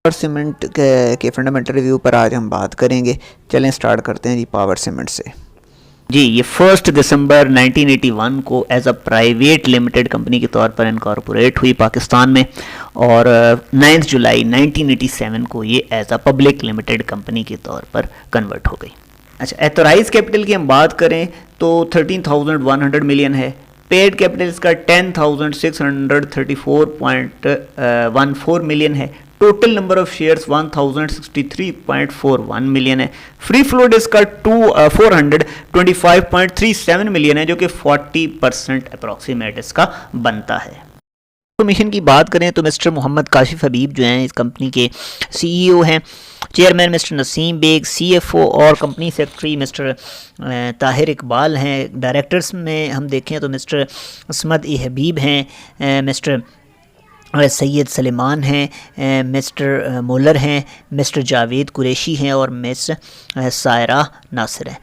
Power cement के fundamental review पर आज हम बात करेंगे। चलें स्टार्ट करते हैं जी पावर सीमेंट से। जी, ये 1 दिसंबर 1981 को as a private limited company के तौर पर इनकॉर्पोरेट हुई पाकिस्तान में, और 9 जुलाई 1987 को ये as a public limited company के तौर पर कन्वर्ट हो गई। अच्छा, एथोराइज कैपिटल की हम बात करें तो 13,100 मिलियन है। पेड कैपिटल इसका 10,634.14 मिलियन है। Total number of shares 1063.41 million है। फ्री फ्लोट इसका 425.37 मिलियन है, जो कि 40% अप्रॉक्सीमेट इसका बनता है। कमीशन की बात करें तो मिस्टर मोहम्मद काशिफ हबीब जो हैं इस कंपनी के सीईओ हैं। Chairman mister Naseem Baig, CFO और company secretary mister Tahir Iqbal हैं। डायरेक्टर्स में हम देखें तो मिस्टर असमद ए हबीब हैं, मिस्टर सैयद सलेमान हैं, मिस्टर मोलर हैं, मिस्टर जावेद कुरैशी हैं और मिस सायरा नासिर हैं।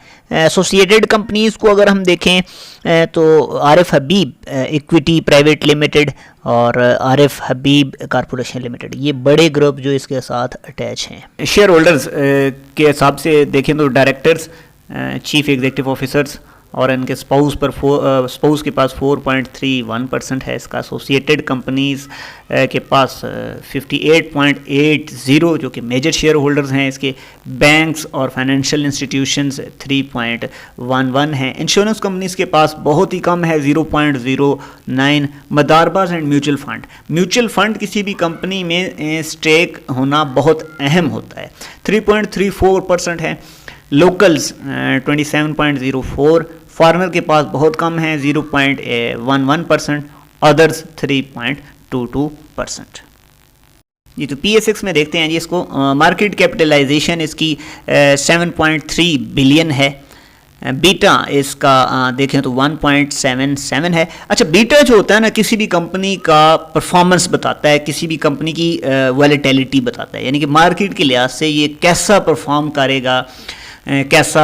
एसोसिएटेड कंपनीज़ को अगर हम देखें तो आरिफ हबीब इक्विटी प्राइवेट लिमिटेड और आरिफ हबीब कारपोरेशन लिमिटेड, ये बड़े ग्रुप जो इसके साथ अटैच हैं। शेयर होल्डर्स के हिसाब से देखें तो डायरेक्टर्स, चीफ एग्जीक्यूटिव ऑफिसर्स और इनके स्पाउस के पास 4.31% है इसका। एसोसिएटेड कंपनीज़ के पास 58.80 जो कि मेजर शेयर होल्डर्स हैं इसके। बैंक्स और फाइनेंशियल इंस्टीट्यूशंस 3.11 हैं। इंश्योरेंस कंपनीज़ के पास बहुत ही कम है, 0.09। मदारबाज एंड म्यूचुअल फंड किसी भी कंपनी में स्टेक होना बहुत अहम होता है, 3.34% है। लोकल्स 27.04। फॉरेनर के पास बहुत कम है, 0.11%। अदर्स 3.22%। जी, तो PSX में देखते हैं जी इसको। मार्केट कैपिटलाइजेशन इसकी 7.3 बिलियन है। बीटा इसका देखें तो 1.77 है। अच्छा, बीटा जो होता है ना, किसी भी कंपनी का परफॉर्मेंस बताता है, किसी भी कंपनी की वॉलेटिलिटी बताता है, यानी कि मार्केट के लिहाज से ये कैसा परफॉर्म करेगा, कैसा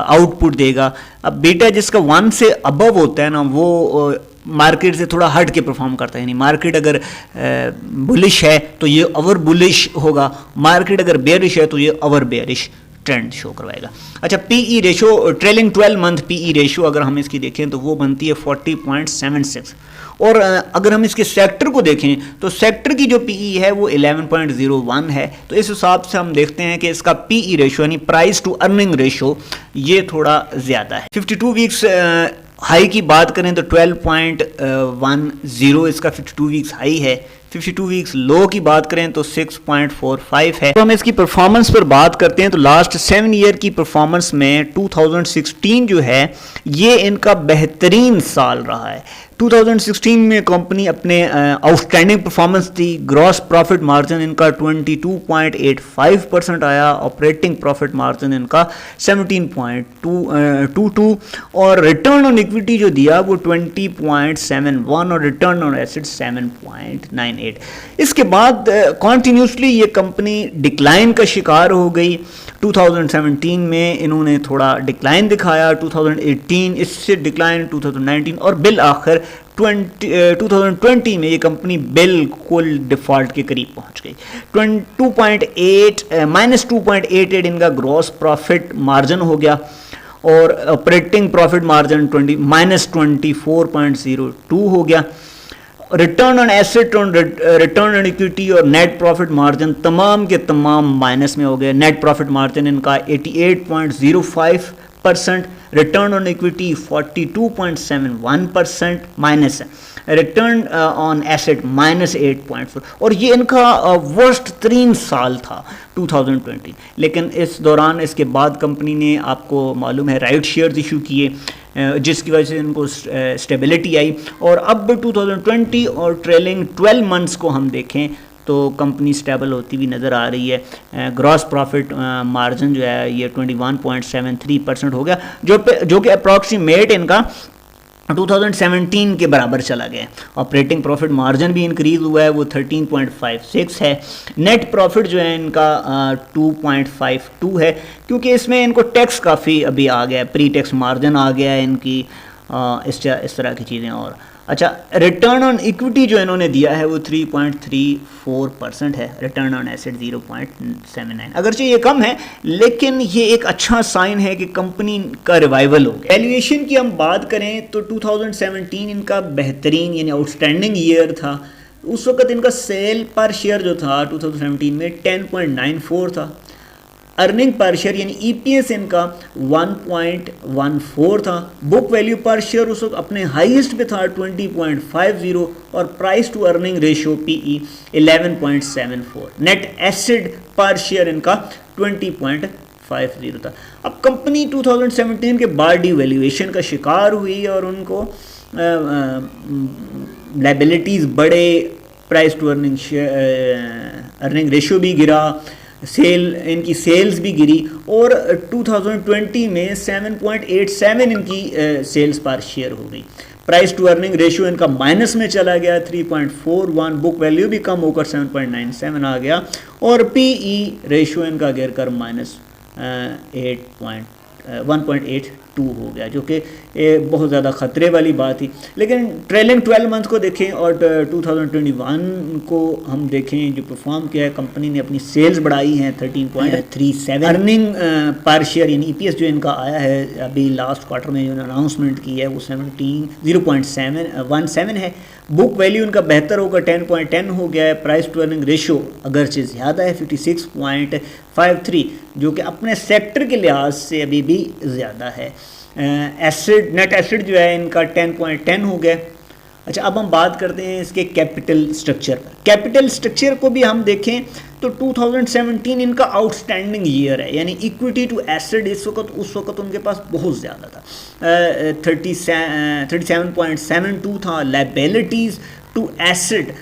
आउटपुट देगा। अब बीटा जिसका 1 से अबव होता है ना, वो मार्केट से थोड़ा हट के परफॉर्म करता है। यानी मार्केट अगर बुलिश है तो ये ओवर बुलिश होगा, मार्केट अगर बेयरिश है तो ये ओवर बेयरिश ट्रेंड शो करवाएगा। अच्छा, PE ratio, trailing 12 month PE ratio अगर हम इसकी देखें तो वो बनती है 40.76। और अगर हम इसके सेक्टर को देखें तो सेक्टर की जो पीई है वो 11.01 है। तो इस हिसाब से हम देखते हैं कि इसका पीई रेशो यानी प्राइस टू अर्निंग रेशो ये थोड़ा ज़्यादा है। 52 वीक्स हाई की बात करें तो 12.10 इसका 52 वीक्स हाई है। 52 वीक्स लो की बात करें तो 6.45 है। तो हम इसकी परफॉर्मेंस पर बात करते हैं तो लास्ट 7 ईयर की परफॉर्मेंस में 2016 जो है ये इनका बेहतरीन साल रहा है। 2016 में कंपनी अपने आउटस्टैंडिंग परफॉर्मेंस थी। ग्रॉस प्रॉफिट मार्जिन इनका 22.85% आया, ऑपरेटिंग प्रॉफिट मार्जिन इनका 17.22 और रिटर्न ऑन इक्विटी जो दिया वो 20.71 और रिटर्न ऑन एसेट 7.98। इसके बाद कॉन्टीन्यूसली ये कंपनी डिक्लाइन का शिकार हो गई। 2017 में इन्होंने थोड़ा डिक्लाइन दिखाया, 2018 इससे डिक्लाइन, 2019 और बिल आखिर 2020 में ये कंपनी बिल्कुल डिफ़ॉल्ट के करीब पहुंच गई। -2.88 इनका ग्रॉस प्रॉफिट मार्जिन हो गया और ऑपरेटिंग प्रॉफिट मार्जिन -24.02 हो गया। Return on asset, return on equity और नेट प्रॉफिट मार्जिन तमाम के तमाम माइनस में हो गए। नेट प्रॉफिट मार्जिन इनका 88.05%, रिटर्न ऑन इक्विटी 42.71% माइनस है, रिटर्न ऑन एसेट -8.4। और ये इनका वर्स्ट तरीन साल था 2020। लेकिन इस दौरान इसके बाद कंपनी ने, आपको मालूम है, राइट शेयर्स इशू किए जिसकी वजह से इनको स्टेबिलिटी आई। और अब 2020 और ट्रेलिंग 12 मंथ्स को हम देखें तो कंपनी स्टेबल होती हुई नज़र आ रही है। ग्रॉस प्रॉफिट मार्जिन जो है ये 21.73% हो गया, जो कि अप्रॉक्सीमेट इनका 2017 के बराबर चला गया। ऑपरेटिंग प्रॉफिट मार्जिन भी इंक्रीज हुआ है, वो 13.56 है। नेट प्रॉफिट जो है इनका 2.52 है, क्योंकि इसमें इनको टैक्स काफ़ी अभी आ गया है, प्री टैक्स मार्जिन आ गया है इनकी, इस तरह की चीज़ें। अच्छा, रिटर्न ऑन इक्विटी जो इन्होंने दिया है वो 3.34% है, रिटर्न ऑन एसेट 0.79। अगरचे ये कम है लेकिन ये एक अच्छा साइन है कि कंपनी का रिवाइवल हो गया। वैल्यूएशन की हम बात करें तो 2017 इनका बेहतरीन यानी आउटस्टैंडिंग ईयर था। उस वक्त इनका सेल पर शेयर जो था 2017 में 10.94 था। अर्निंग पर शेयर यानी ईपीएस इनका 1.14 था। बुक वैल्यू पर शेयर उस वक्त अपने हाईएस्ट पे था 20.50 और price to earning ratio PE 11.74। Net asset per share इनका 20.50 था। अब कंपनी 2017 के बाद डिवैल्यूएशन का शिकार हुई और उनको लाइबिलिटीज़ बढ़े, प्राइस टू अर्निंग रेशियो भी गिरा, इनकी सेल्स भी गिरी और 2020 में 7.87 इनकी सेल्स पर शेयर हो गई। प्राइस टू अर्निंग रेशियो इनका माइनस में चला गया 3.41, बुक वैल्यू भी कम होकर 7.97 आ गया और पीई रेशियो इनका गिरकर माइनस 1.82 हो गया, जो कि बहुत ज़्यादा ख़तरे वाली बात थी। लेकिन ट्रेलिंग 12 मंथ को देखें और 2021 को हम देखें जो परफॉर्म किया है, कंपनी ने अपनी सेल्स बढ़ाई हैं 13.37। अर्निंग पर शेयर यानी ईपीएस जो इनका आया है अभी लास्ट क्वार्टर में जो अनाउंसमेंट की है वो 0.17 है। बुक वैल्यू इनका बेहतर होगा 10.10 हो गया है। प्राइस टू अर्निंग रेशियो अगरचे ज़्यादा है 56.53, जो कि अपने सेक्टर के लिहाज से अभी भी ज़्यादा है। नेट एसिड जो है इनका 10.10 हो गया। अच्छा, अब हम बात करते हैं इसके कैपिटल स्ट्रक्चर पर। कैपिटल स्ट्रक्चर को भी हम देखें तो 2017 इनका आउटस्टैंडिंग ईयर है, यानी इक्विटी टू एसेट उस वक्त उनके पास बहुत ज़्यादा था, 37.72 था। लाइबिलिटीज़ टू एसेट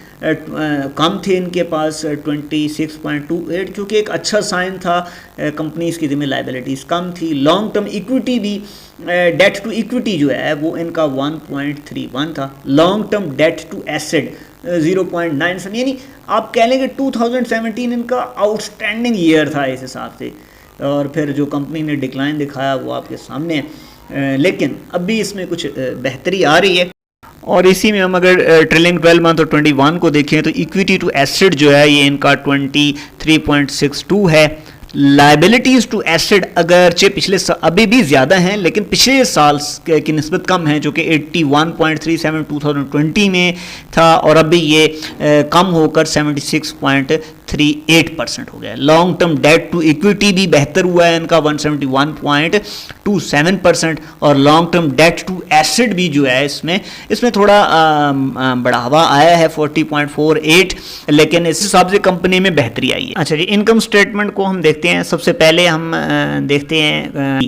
कम थे इनके पास 26.28, क्योंकि एक अच्छा साइन था, कंपनीज की जिम्मे लाइबिलिटीज़ कम थी। लॉन्ग टर्म इक्विटी भी डेट टू इक्विटी जो है वो इनका 1.31 था। Long term debt to asset 0.97, यानी आप कह लेंगे 2017 इनका आउटस्टैंडिंग ईयर था इस हिसाब से। और फिर जो कंपनी ने डिक्लाइन दिखाया वो आपके सामने है, लेकिन अभी इसमें कुछ बेहतरी आ रही है। और इसी में हम अगर ट्रेलिंग 12 मंथ और 21 को देखें तो इक्विटी टू एसेट जो है ये इनका 23.62 है। लाइबिलिटीज़ टू एसेट अगरचे पिछले अभी भी ज़्यादा हैं लेकिन पिछले साल की निस्बत कम है, जो कि 81.37 2020 में था और अभी ये कम होकर 76.38% हो गया। Long term debt to equity भी बेहतर हुआ है इनका 171.27% और long term debt to asset भी जो है इसमें थोड़ा बढ़ावा आया है 40.48, लेकिन इस हिसाब से कंपनी में बेहतरी आई है। अच्छा जी, इनकम स्टेटमेंट को हम देखते हैं। सबसे पहले हम देखते हैं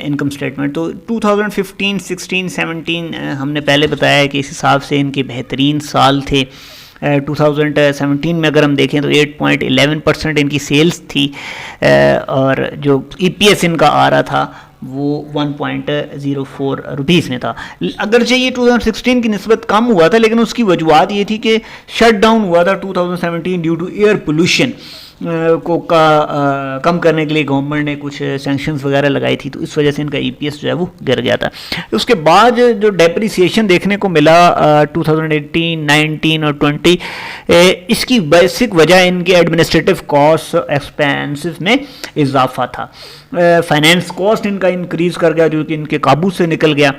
इनकम स्टेटमेंट। तो 2015, 16, 17 हमने पहले बताया कि इस हिसाब से इनके बेहतरीन साल थे। 2017 में अगर हम देखें तो 8.11% इनकी सेल्स थी और जो ईपीएस इनका आ रहा था वो 1.04 रुपीज़ में था। अगरचे ये 2016 की निस्बत कम हुआ था, लेकिन उसकी वजूहत ये थी कि शट डाउन हुआ था 2017 ड्यू टू एयर पोल्यूशन को कम करने के लिए गवर्नमेंट ने कुछ सैंक्शंस वगैरह लगाई थी, तो इस वजह से इनका ईपीएस जो है वो गिर गया था। उसके बाद जो डेप्रिसिएशन देखने को मिला 2018, 19 और 20, इसकी बेसिक वजह इनके एडमिनिस्ट्रेटिव कॉस्ट एक्सपेंसेस में इजाफा था। फाइनेंस कॉस्ट इनका इंक्रीज़ कर गया जो कि इनके काबू से निकल गया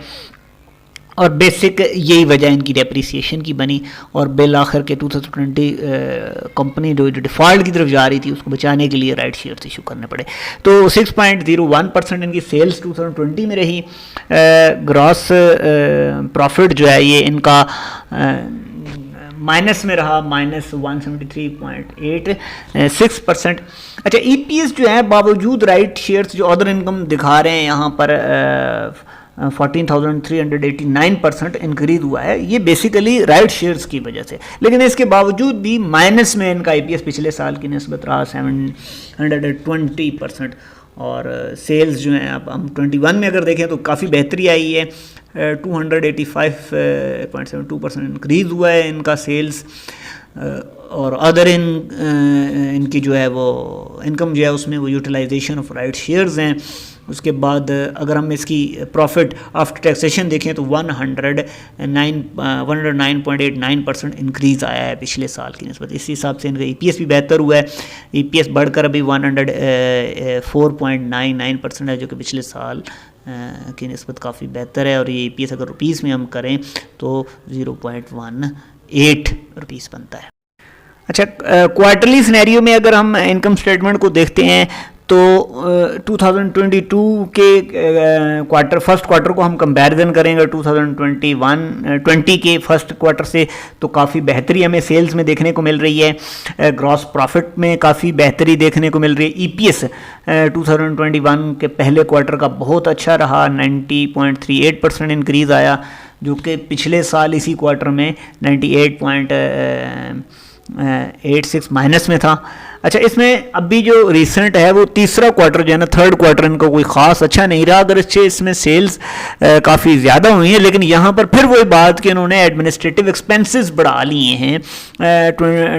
और बेसिक यही वजह इनकी डेप्रिसिएशन की बनी। और बिल आखिर के 2020 कंपनी जो डिफ़ॉल्ट की तरफ जा रही थी उसको बचाने के लिए राइट शेयर्स इशू करने पड़े। तो 6.01% इनकी सेल्स 2020 में रही। ग्रॉस प्रॉफिट जो है ये इनका माइनस में रहा, -173.86%। अच्छा, ईपीएस जो है बावजूद राइट शेयर्स जो अदर इनकम दिखा रहे हैं यहाँ पर 14,389% इंक्रीज हुआ है, ये बेसिकली राइट शेयर्स की वजह से। लेकिन इसके बावजूद भी माइनस में इनका ईपीएस पिछले साल की निस्बत रहा 720%। और सेल्स जो हैं अब हम 21 में अगर देखें तो काफ़ी बेहतरी आई है, 285.72% इंक्रीज़ हुआ है इनका सेल्स। और अदर इनकी जो है वो इनकम जो है उसमें वो यूटिलाइजेशन ऑफ राइट शेयर्स हैं उसके बाद अगर हम इसकी प्रॉफिट आफ्टर टैक्सेशन देखें तो 109.89% इंक्रीज़ आया है पिछले साल की निस्बत। इस हिसाब से इनका EPS भी बेहतर हुआ है। EPS बढ़कर अभी 104.99% है, जो कि पिछले साल की निस्बत काफ़ी बेहतर है। और ये EPS अगर रुपीज़ में हम करें तो 0.18 रुपीज़ बनता है। अच्छा, क्वार्टरली सिनेरियो में अगर हम इनकम स्टेटमेंट को देखते हैं तो 2022 के फर्स्ट क्वार्टर को हम कंपैरिजन करेंगे 2020 के फर्स्ट क्वार्टर से, तो काफ़ी बेहतरी हमें सेल्स में देखने को मिल रही है। ग्रॉस प्रॉफिट में काफ़ी बेहतरी देखने को मिल रही है। EPS 2021 के पहले क्वार्टर का बहुत अच्छा रहा, 90.38% इंक्रीज़ आया, जो कि पिछले साल इसी क्वार्टर में 98.86 माइनस में था। अच्छा, इसमें अभी जो रिसेंट है वो तीसरा क्वार्टर जो है ना, थर्ड क्वार्टर इनका कोई ख़ास अच्छा नहीं रहा। अगर इसमें सेल्स काफ़ी ज़्यादा हुई हैं, लेकिन यहाँ पर फिर वही बात कि उन्होंने एडमिनिस्ट्रेटिव एक्सपेंसेस बढ़ा लिए हैं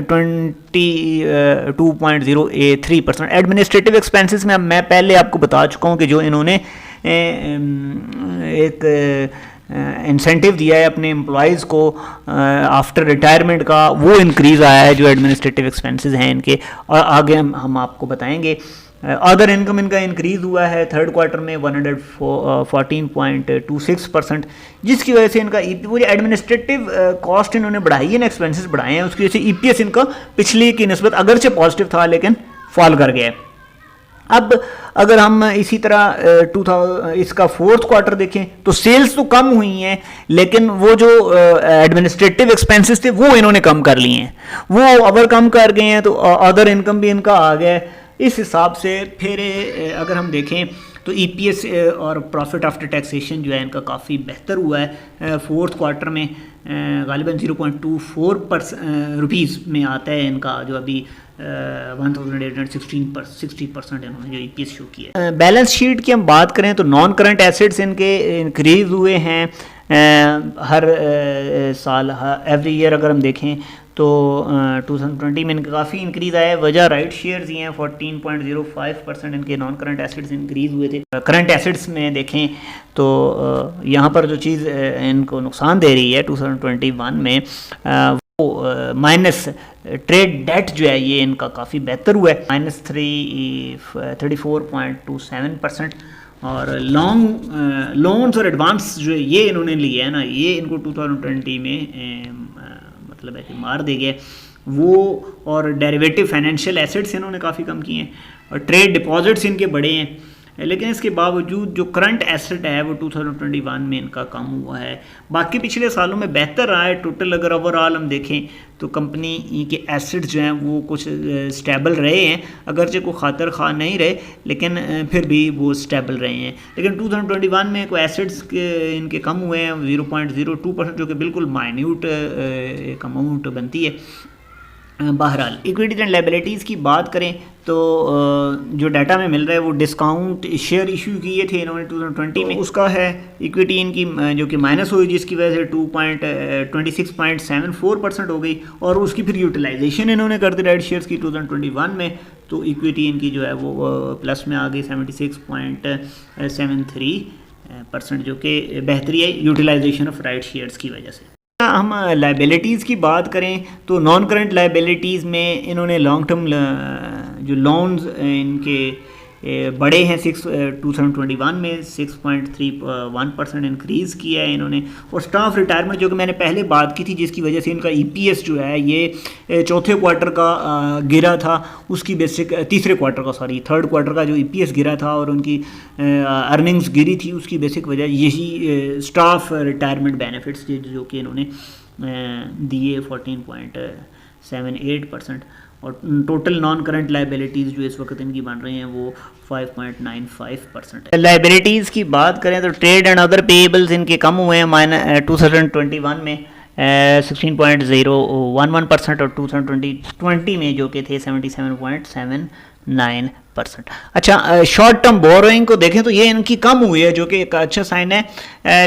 22.03%। एडमिनिस्ट्रेटिव एक्सपेंसेस में मैं पहले आपको बता चुका हूँ कि जो इन्होंने एक इंसेंटिव दिया है अपने एम्प्लॉयज़ को आफ्टर रिटायरमेंट का, वो इंक्रीज़ आया है जो एडमिनिस्ट्रेटिव एक्सपेंसेस हैं इनके, और आगे हम आपको बताएंगे। अदर इनकम इनका इंक्रीज़ हुआ है थर्ड क्वार्टर में 114.26%, जिसकी वजह से इनका पूरी एडमिनिस्ट्रेटिव कॉस्ट इन्होंने बढ़ाई है ना, एक्सपेंसेस बढ़ाए हैं, उसकी वजह से EPS इनका पिछली की निस्बत अगरचे पॉजिटिव था लेकिन फॉल कर गया है। अब अगर हम इसी तरह इसका फोर्थ क्वार्टर देखें तो सेल्स तो कम हुई हैं, लेकिन वो जो एडमिनिस्ट्रेटिव एक्सपेंसेस थे वो इन्होंने कम कर लिए हैं, वो अगर कम कर गए हैं तो अदर इनकम भी इनका आ गया है। इस हिसाब से फिर अगर हम देखें तो EPS और प्रॉफिट आफ्टर टैक्सेशन जो है इनका काफ़ी बेहतर हुआ है। फोर्थ क्वार्टर में गालिबन 0.24 रुपीज़ में आता है इनका, जो अभी 1860% इन्होंने जो EPS शो किया। बैलेंस शीट की हम बात करें तो नॉन करंट एसेट्स इनके इंक्रीज़ हुए हैं हर साल, एवरी ईयर अगर हम देखें तो 2020 में इनका काफ़ी इंक्रीज़ आया है। वजह राइट शेयर्स ही हैं, 14.05% इनके नॉन करंट एसेट्स इंक्रीज़ हुए थे। करंट एसेट्स में देखें तो यहाँ पर जो चीज़ इनको नुकसान दे रही है 2021 में वो माइनस ट्रेड डेट जो है ये इनका काफ़ी बेहतर हुआ है, -34.27%। और लॉन्ग लोन्स और एडवांस जो ये इन्होंने लिए है ना, ये इनको 2020 में मतलब है कि मार दे गए वो। और डेरिवेटिव फाइनेंशियल एसेट्स इन्होंने काफ़ी कम किए हैं, और ट्रेड डिपॉजिट्स इनके बड़े हैं, लेकिन इसके बावजूद जो करंट एसेट है वो 2021 में इनका कम हुआ है। बाकी पिछले सालों में बेहतर रहा है। टोटल अगर ओवरऑल हम देखें तो कंपनी के एसेट्स जो हैं वो कुछ स्टेबल रहे हैं, अगरचे को खातर खा नहीं रहे, लेकिन फिर भी वो स्टेबल रहे हैं। लेकिन 2021 में कोई एसेट्स इनके कम हुए हैं 0.02%, जो कि बिल्कुल माइन्यूट एक अमाउंट बनती है। बहरहाल इक्विटीज एंड लायबिलिटीज़ की बात करें तो जो डाटा में मिल रहा है वो डिस्काउंट शेयर इशू किए थे इन्होंने 2020 में, उसका है इक्विटी इनकी जो कि माइनस हुई, जिसकी वजह से 26.74% हो गई, और उसकी फिर यूटिलाइजेशन इन्होंने कर दी राइट शेयर्स की 2021 में, तो इक्विटी इनकी जो है वो प्लस में आ गई 76.73%, जो कि बेहतरी है यूटिलाइजेशन ऑफ राइट शेयर्स की वजह से। हम लायबिलिटीज़ की बात करें तो नॉन करंट लायबिलिटीज़ में इन्होंने लॉन्ग टर्म जो लोन्स इनके बड़े हैं 2021 में 6.31% इंक्रीज़ किया है इन्होंने। और स्टाफ रिटायरमेंट जो कि मैंने पहले बात की थी, जिसकी वजह से इनका EPS जो है ये चौथे क्वार्टर का गिरा था, उसकी बेसिक थर्ड क्वार्टर का जो EPS गिरा था और उनकी अर्निंग्स गिरी थी, उसकी बेसिक वजह यही स्टाफ रिटायरमेंट बेनिफिट्स जो कि इन्होंने दिए 14.78%। और टोटल नॉन करंट लायबिलिटीज़ जो इस वक्त इनकी बन रही हैं वो 5.95% है। लायबिलिटीज़ की बात करें तो ट्रेड एंड अदर पेएबल्स इनके कम हुए हैं 2021 में 16.011% और 2020 में जो कि थे 77.79%। अच्छा, शॉर्ट टर्म बोरोइंग को देखें तो ये इनकी कम हुई है, जो कि एक अच्छा साइन है,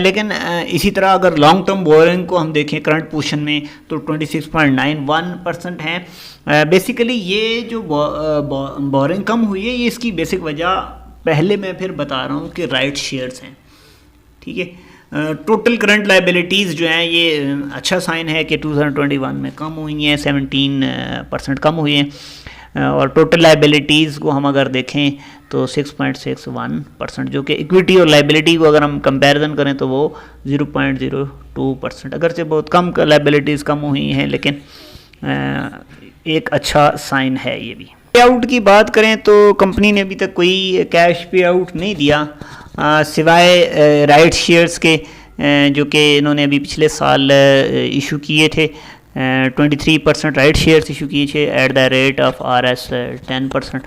लेकिन इसी तरह अगर लॉन्ग टर्म बोरोइंग को हम देखें करंट पोजीशन में तो 26.91% है। बेसिकली ये जो बोरोइंग कम हुई है, ये इसकी बेसिक वजह पहले मैं फिर बता रहा हूँ कि राइट शेयर्स हैं, ठीक है। टोटल करंट लाइबिलिटीज़ जो हैं ये अच्छा साइन है कि 2021 में कम हुई हैं, 17% कम हुई हैं। और टोटल लाइबिलिटीज़ को हम अगर देखें तो 6.61%, जो कि इक्विटी और लाइबिलिटी को अगर हम कंपैरिजन करें तो वो 0.02%, अगरचे बहुत कम लाइबिलिटीज़ कम हुई हैं, लेकिन एक अच्छा साइन है ये भी। पे आउट की बात करें तो कंपनी ने अभी तक कोई कैश पे आउट नहीं दिया, सिवाय राइट शेयर्स के जो कि इन्होंने अभी पिछले साल इशू किए थे। 23% राइट शेयर्स इशू किए थे at the rate of RS 10%।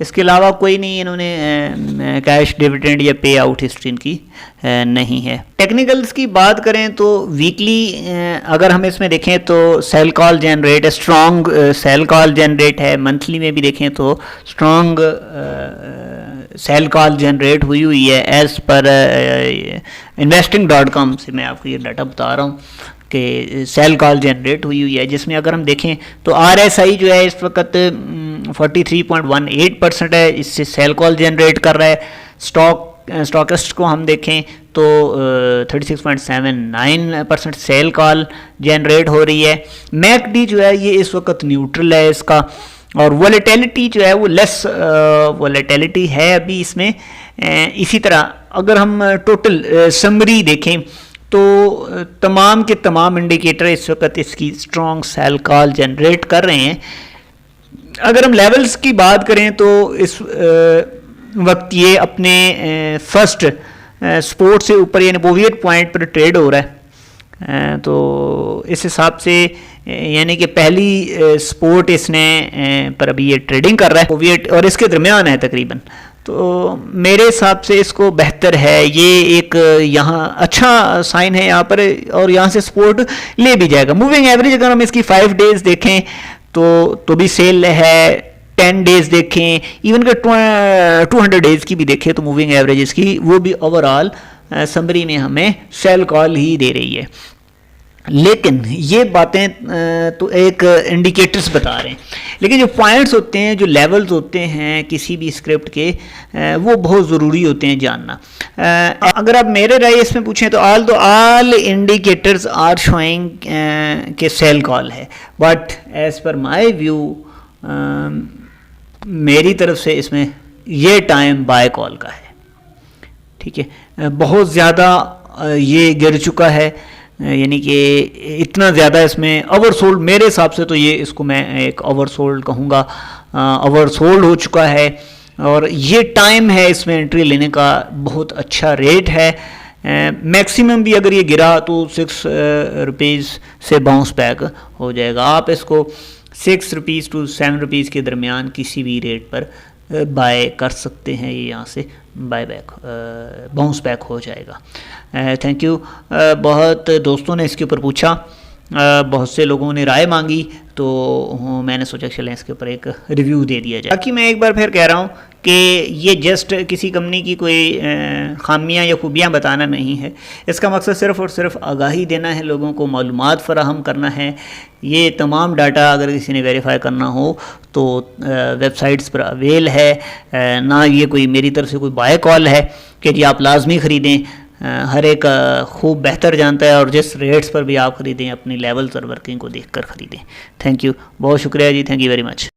इसके अलावा कोई नहीं इन्होंने कैश डिविडेंड या पे आउट हिस्ट्री इनकी नहीं है। टेक्निकल्स की बात करें तो वीकली अगर हम इसमें देखें तो सेल कॉल जनरेट है, स्ट्रॉन्ग सेल कॉल जनरेट है। मंथली में भी देखें तो स्ट्रॉन्ग सेल कॉल जनरेट हुई है एज़ पर investing.com से मैं आपको ये डाटा बता रहा हूँ कि सेल कॉल जनरेट हुई है, जिसमें अगर हम देखें तो RSI जो है इस वक्त 43.18% है, इससे सेल कॉल जनरेट कर रहा है। स्टॉकिस्ट को हम देखें तो 36.79% सेल कॉल जनरेट हो रही है। मैकडी जो है ये इस वक्त न्यूट्रल है इसका, और वॉलेटिलिटी जो है वो लेस वॉलेटिलिटी है अभी इसमें। इसी तरह अगर हम टोटल समरी देखें तो तमाम के तमाम इंडिकेटर इस वक्त इसकी स्ट्रॉन्ग सेल कॉल जनरेट कर रहे हैं। अगर हम लेवल्स की बात करें तो इस वक्त ये अपने फर्स्ट सपोर्ट से ऊपर यानी बोविएट पॉइंट पर ट्रेड हो रहा है। तो इस हिसाब से यानी कि पहली सपोर्ट इसने पर अभी ये ट्रेडिंग कर रहा है बोविएट और इसके दरमियान है तकरीबन। तो मेरे हिसाब से इसको बेहतर है, ये एक यहाँ अच्छा साइन है यहाँ पर, और यहाँ से सपोर्ट ले भी जाएगा। मूविंग एवरेज अगर हम इसकी 5 डेज देखें तो भी सेल है, 10 डेज देखें, इवन कि 200 डेज की भी देखें तो मूविंग एवरेज इसकी वो भी ओवरऑल समरी में हमें सेल कॉल ही दे रही है। लेकिन ये बातें तो एक इंडिकेटर्स बता रहे हैं, लेकिन जो पॉइंट्स होते हैं, जो लेवल्स होते हैं किसी भी स्क्रिप्ट के, वो बहुत ज़रूरी होते हैं जानना। अगर आप मेरे राय इसमें पूछें तो ऑल इंडिकेटर्स आर शोइंग के सेल कॉल है, but as per my view मेरी तरफ से इसमें ये टाइम बाय कॉल का है, ठीक है। बहुत ज़्यादा ये गिर चुका है, यानी कि इतना ज़्यादा इसमें ओवरसोल्ड, मेरे हिसाब से तो ये इसको मैं एक ओवरसोल्ड कहूँगा, ओवरसोल्ड हो चुका है। और ये टाइम है इसमें एंट्री लेने का, बहुत अच्छा रेट है। मैक्सिमम भी अगर ये गिरा तो 6 रुपीज़ से बाउंस बैक हो जाएगा। आप इसको 6 रुपीज़ टू 7 रुपीज़ के दरमियान किसी भी रेट पर बाय कर सकते हैं, ये यहाँ से बाय बैक बाउंस बैक हो जाएगा। Thank you. बहुत दोस्तों ने इसके ऊपर पूछा, बहुत से लोगों ने राय मांगी, तो मैंने सोचा चलें इसके ऊपर एक रिव्यू दे दिया जाए। बाकी मैं एक बार फिर कह रहा हूँ कि ये जस्ट किसी कंपनी की कोई खामियां या खूबियां बताना नहीं है, इसका मकसद सिर्फ़ और सिर्फ आगाही देना है, लोगों को मालूमात फराहम करना है। ये तमाम डाटा अगर किसी ने वेरीफाई करना हो तो वेबसाइट्स पर अवेल है, ना ये कोई मेरी तरफ से कोई बाय कॉल है कि जी आप लाजमी ख़रीदें। हर एक खूब बेहतर जानता है, और जिस रेट्स पर भी आप ख़रीदें अपनी लेवल्स और वर्किंग को देखकर ख़रीदें। थैंक यू, बहुत शुक्रिया जी, थैंक यू वेरी मच।